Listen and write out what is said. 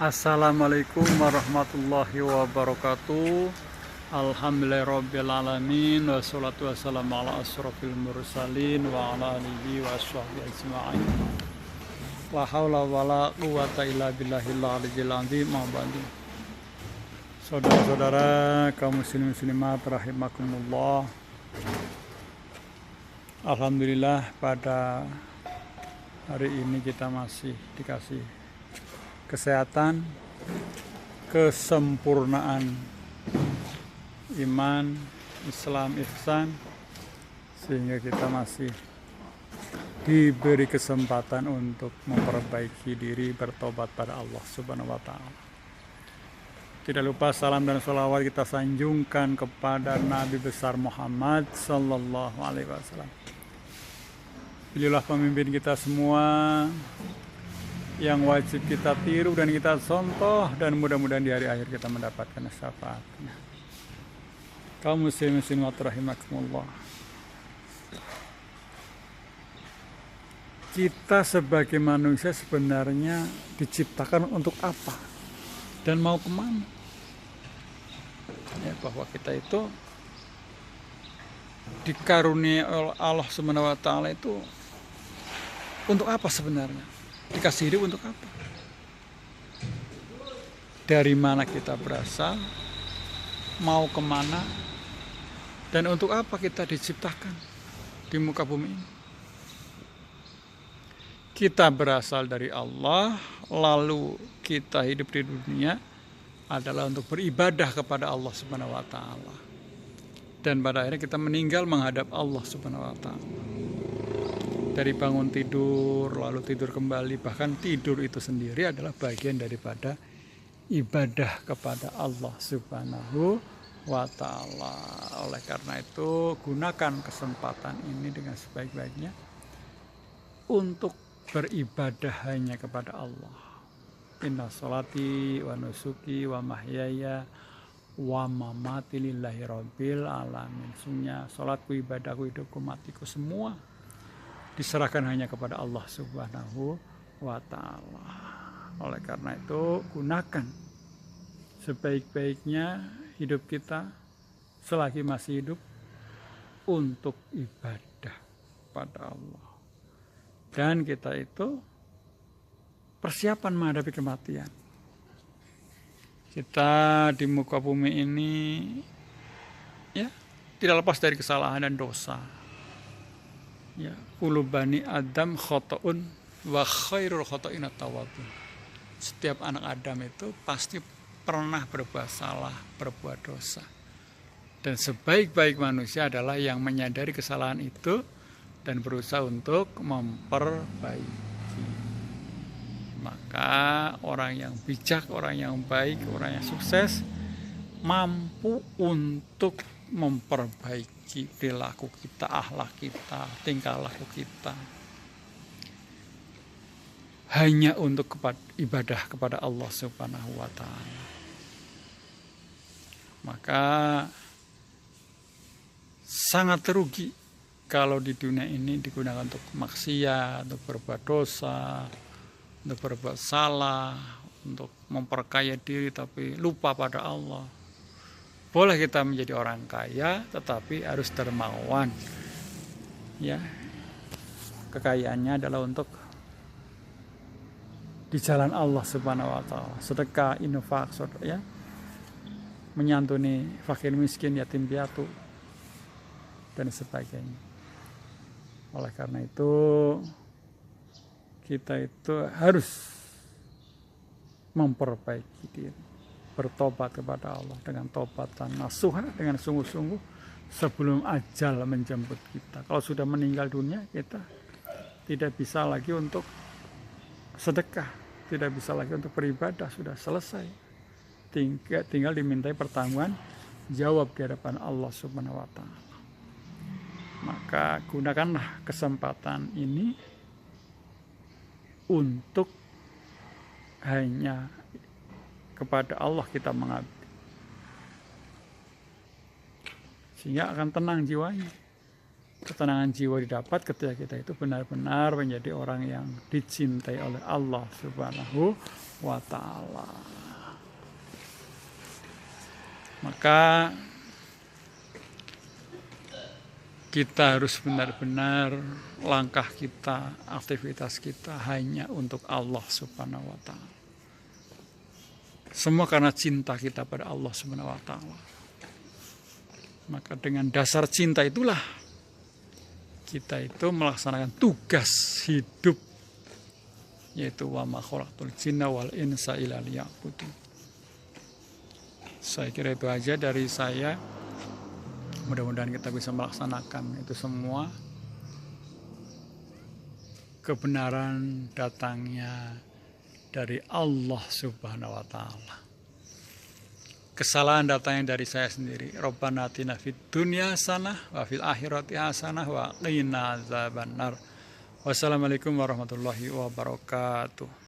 Assalamualaikum warahmatullahi wabarakatuh. Alhamdulillahirrabbilalamin. Wassalatu wassalamu ala asrofil mursalin wa ala alihi wa sahbihi ajma'in. La hawla wa la quwata illa billahil aliyyil azim. Ma'badi. Saudara-saudara kaum muslimin muslimat rahimakumullah. Alhamdulillah pada hari ini kita masih dikasih kesehatan, kesempurnaan iman, Islam, ihsan, sehingga kita masih diberi kesempatan untuk memperbaiki diri, bertobat pada Allah Subhanahu wa Ta'ala. Tidak lupa salam dan sholawat kita sanjungkan kepada Nabi besar Muhammad Sallallahu Alaihi Wasallam. Beliaulah pemimpin kita semua yang wajib kita tiru dan kita contoh, dan mudah-mudahan di hari akhir kita mendapatkan syafaatnya. Kaum muslimin muslimat rahimakumullah. Kita sebagai manusia sebenarnya diciptakan untuk apa dan mau kemana? Ya, bahwa kita itu dikaruniai oleh Allah Subhanahu wa Ta'ala itu untuk apa sebenarnya? Dikasih hidup untuk apa? Dari mana kita berasal, mau kemana, dan untuk apa kita diciptakan di muka bumi ini? Kita berasal dari Allah, lalu kita hidup di dunia adalah untuk beribadah kepada Allah Subhanahu wa Ta'ala. Dan pada akhirnya kita meninggal menghadap Allah Subhanahu wa Ta'ala. Dari bangun tidur, lalu tidur kembali, bahkan tidur itu sendiri adalah bagian daripada ibadah kepada Allah Subhanahu wa Ta'ala. Oleh karena itu, gunakan kesempatan ini dengan sebaik-baiknya untuk beribadah hanya kepada Allah. Inna sholati wa nusuki wa mahyaya wa mamati lillahi rabbil alamin. Sungguhnya sholatku, ibadahku, hidupku, matiku semua diserahkan hanya kepada Allah Subhanahu wa Ta'ala. Oleh karena itu, gunakan sebaik-baiknya hidup kita selagi masih hidup untuk ibadah pada Allah. Dan kita itu persiapan menghadapi kematian. Kita di muka bumi ini ya tidak lepas dari kesalahan dan dosa. Ya, kullu bani Adam khotoun wa khairul khotoin at-tawwabun. Setiap anak Adam itu pasti pernah berbuat salah, berbuat dosa. Dan sebaik-baik manusia adalah yang menyadari kesalahan itu dan berusaha untuk memperbaiki. Maka orang yang bijak, orang yang baik, orang yang sukses mampu untuk memperbaiki perilaku kita, akhlak kita, tingkah laku kita, hanya untuk ibadah kepada Allah Subhanahu wa Ta'ala. Maka sangat rugi kalau di dunia ini digunakan untuk maksiat, untuk berbuat dosa, untuk berbuat salah, untuk memperkaya diri tapi lupa pada Allah. Boleh kita menjadi orang kaya, tetapi harus dermawan. Ya, kekayaannya adalah untuk di jalan Allah Subhanahu wa Ta'ala. Sedekah, infak, ya, menyantuni fakir miskin, yatim piatu, dan sebagainya. Oleh karena itu, kita itu harus memperbaiki diri, bertobat kepada Allah dengan tobatan nasuha, dengan sungguh-sungguh sebelum ajal menjemput kita. Kalau sudah meninggal dunia, kita tidak bisa lagi untuk sedekah, tidak bisa lagi untuk beribadah, sudah selesai. Tinggal dimintai pertanggungan jawab di hadapan Allah Subhanahu wa Ta'ala. Maka gunakanlah kesempatan ini untuk hanya kepada Allah kita mengabdi, sehingga akan tenang jiwanya. Ketenangan jiwa didapat ketika kita itu benar-benar menjadi orang yang dicintai oleh Allah Subhanahu wa Ta'ala. Maka kita harus benar-benar langkah kita, aktivitas kita hanya untuk Allah Subhanahu wa Ta'ala. Semua karena cinta kita pada Allah Subhanahu wa Ta'ala. Maka dengan dasar cinta itulah kita itu melaksanakan tugas hidup, yaitu wa ma khalaqtul jinna wal insa illa liya'budun. Saya kira itu aja dari saya. Mudah-mudahan kita bisa melaksanakan itu semua. Kebenaran datangnya dari Allah Subhanahu wa Ta'ala. Kesalahan datangnya dari saya sendiri. Rabbana atina fid dunya hasanah wa fil akhirati hasanah wa qina adzabannar. Wassalamualaikum warahmatullahi wabarakatuh.